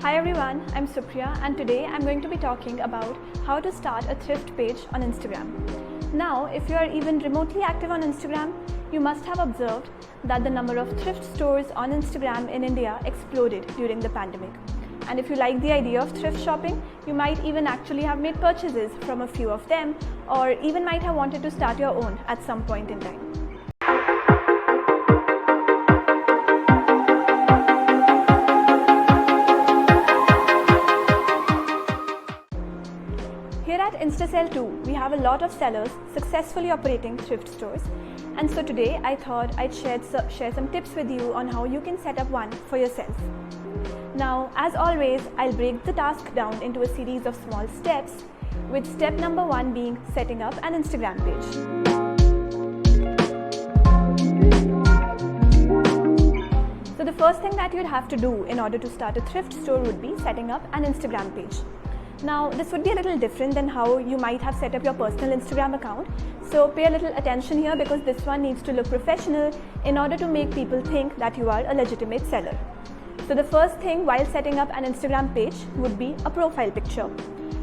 Hi everyone, I'm Supriya and today I'm going to be talking about how to start a thrift page on Instagram. Now, if you are even remotely active on Instagram, you must have observed that the number of thrift stores on Instagram in India exploded during the pandemic. And if you like the idea of thrift shopping, you might even actually have made purchases from a few of them, or even might have wanted to start your own at some point in time. Here at InstaSell too, we have a lot of sellers successfully operating thrift stores, and so today I thought I'd share some tips with you on how you can set up one for yourself. Now, as always, I'll break the task down into a series of small steps, with step number 1 being setting up an Instagram page. So the first thing that you'd have to do in order to start a thrift store would be setting up an Instagram page. Now, this would be a little different than how you might have set up your personal Instagram account. So pay a little attention here because this one needs to look professional in order to make people think that you are a legitimate seller. So the first thing while setting up an Instagram page would be a profile picture.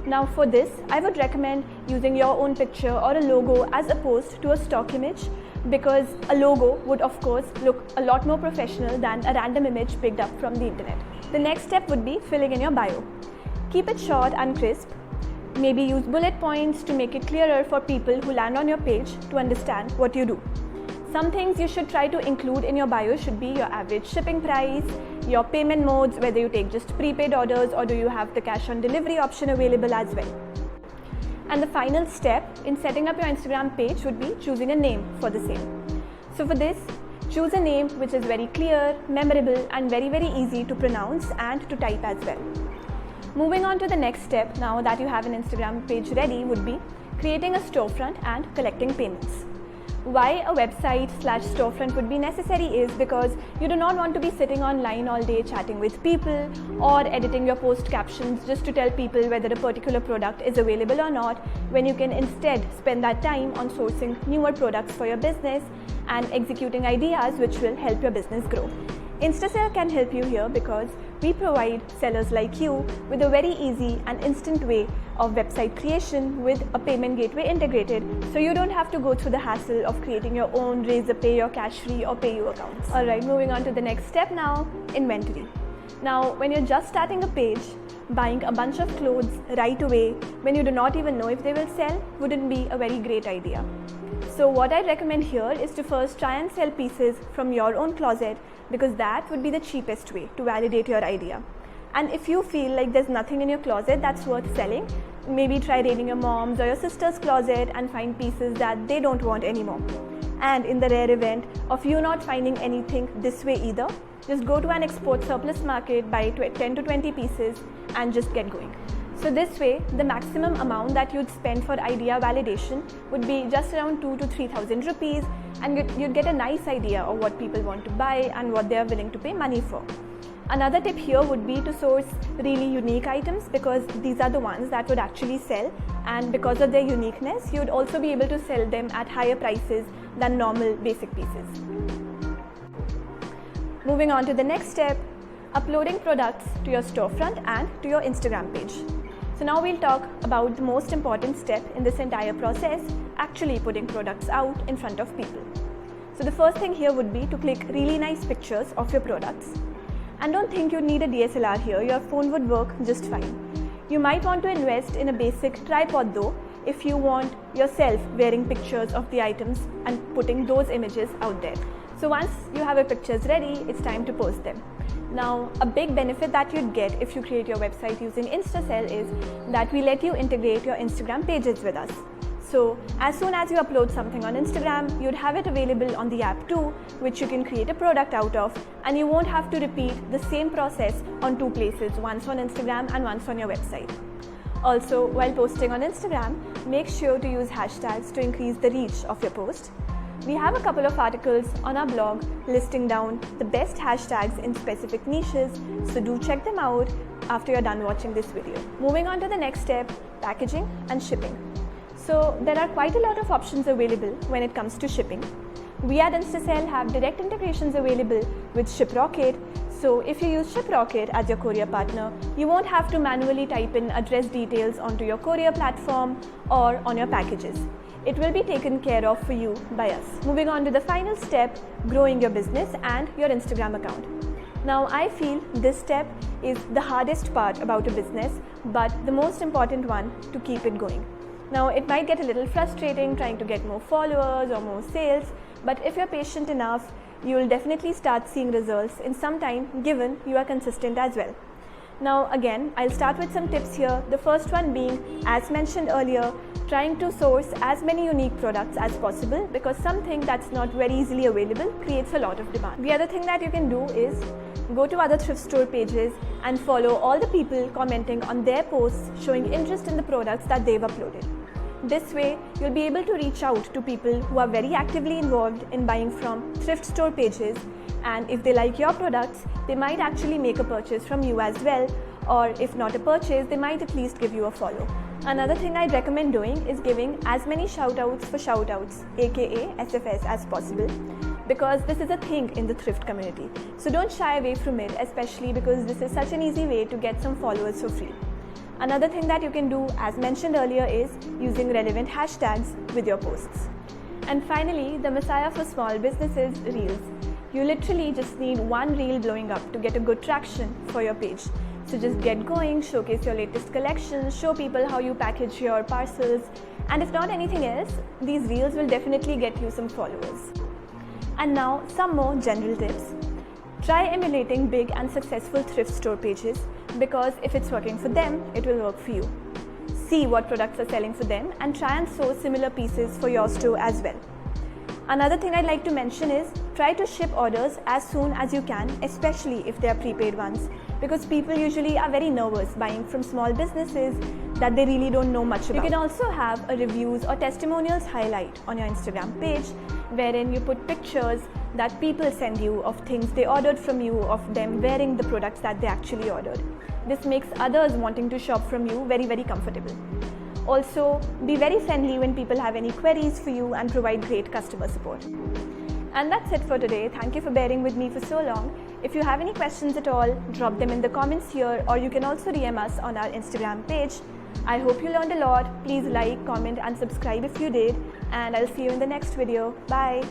Now for this, I would recommend using your own picture or a logo as opposed to a stock image, because a logo would of course look a lot more professional than a random image picked up from the internet. The next step would be filling in your bio. Keep it short and crisp. Maybe use bullet points to make it clearer for people who land on your page to understand what you do. Some things you should try to include in your bio should be your average shipping price, your payment modes, whether you take just prepaid orders or do you have the cash on delivery option available as well. And the final step in setting up your Instagram page would be choosing a name for the same. So for this, choose a name which is very clear, memorable and very easy to pronounce and to type as well. Moving on to the next step, now that you have an Instagram page ready, would be creating a storefront and collecting payments. Why a website/storefront would be necessary is because you do not want to be sitting online all day chatting with people or editing your post captions just to tell people whether a particular product is available or not, when you can instead spend that time on sourcing newer products for your business and executing ideas which will help your business grow. InstaSell can help you here because we provide sellers like you with a very easy and instant way of website creation with a payment gateway integrated, so you don't have to go through the hassle of creating your own Razorpay or Cashfree or PayU accounts. Alright, moving on to the next step now, inventory. Now, when you're just starting a page, buying a bunch of clothes right away when you do not even know if they will sell wouldn't be a very great idea. So what I recommend here is to first try and sell pieces from your own closet, because that would be the cheapest way to validate your idea. And if you feel like there's nothing in your closet that's worth selling, maybe try raiding your mom's or your sister's closet and find pieces that they don't want anymore. And in the rare event of you not finding anything this way either, just go to an export surplus market, buy 10 to 20 pieces and just get going. So this way, the maximum amount that you'd spend for idea validation would be just around 2,000 to 3,000 rupees, and you'd get a nice idea of what people want to buy and what they are willing to pay money for. Another tip here would be to source really unique items, because these are the ones that would actually sell, and because of their uniqueness, you'd also be able to sell them at higher prices than normal basic pieces. Moving on to the next step, uploading products to your storefront and to your Instagram page. So now we'll talk about the most important step in this entire process, actually putting products out in front of people. So the first thing here would be to click really nice pictures of your products. And don't think you need a DSLR here, your phone would work just fine. You might want to invest in a basic tripod though, if you want yourself wearing pictures of the items and putting those images out there. So once you have your pictures ready, it's time to post them. Now, a big benefit that you'd get if you create your website using InstaSell is that we let you integrate your Instagram pages with us. So as soon as you upload something on Instagram, you'd have it available on the app too, which you can create a product out of, and you won't have to repeat the same process on two places, once on Instagram and once on your website. Also, while posting on Instagram, make sure to use hashtags to increase the reach of your post. We have a couple of articles on our blog listing down the best hashtags in specific niches, so do check them out after you're done watching this video. Moving on to the next step, packaging and shipping. So there are quite a lot of options available when it comes to shipping. We at InstaSell have direct integrations available with ShipRocket, So if you use ShipRocket as your courier partner, you won't have to manually type in address details onto your courier platform or on your packages. It will be taken care of for you by us. Moving on to the final step, growing your business and your Instagram account. Now I feel this step is the hardest part about a business, but the most important one to keep it going. Now it might get a little frustrating trying to get more followers or more sales, but if you're patient enough, you will definitely start seeing results in some time given you are consistent as well. Now again, I'll start with some tips here. The first one being, as mentioned earlier, trying to source as many unique products as possible, because something that's not very easily available creates a lot of demand. The other thing that you can do is go to other thrift store pages and follow all the people commenting on their posts showing interest in the products that they've uploaded. This way, you'll be able to reach out to people who are very actively involved in buying from thrift store pages, and if they like your products, they might actually make a purchase from you as well, or if not a purchase, they might at least give you a follow. Another thing I'd recommend doing is giving as many shoutouts for Shoutouts, aka SFS, as possible, because this is a thing in the thrift community. So don't shy away from it, especially because this is such an easy way to get some followers for free. Another thing that you can do, as mentioned earlier, is using relevant hashtags with your posts. And finally, the messiah for small businesses, Reels. You literally just need one reel blowing up to get a good traction for your page. So just get going, showcase your latest collections, show people how you package your parcels, and if not anything else, these reels will definitely get you some followers. And now some more general tips. Try emulating big and successful thrift store pages, because if it's working for them, it will work for you. See what products are selling for them and try and source similar pieces for your store as well. Another thing I'd like to mention is try to ship orders as soon as you can, especially if they are prepaid ones, because people usually are very nervous buying from small businesses that they really don't know much about. You can also have a reviews or testimonials highlight on your Instagram page, wherein you put pictures that people send you of things they ordered from you, of them wearing the products that they actually ordered. This makes others wanting to shop from you very, very comfortable. Also, be very friendly when people have any queries for you and provide great customer support. And that's it for today. Thank you for bearing with me for so long. If you have any questions at all, drop them in the comments here, or you can also DM us on our Instagram page. I hope you learned a lot. Please like, comment and subscribe if you did, and I'll see you in the next video. Bye.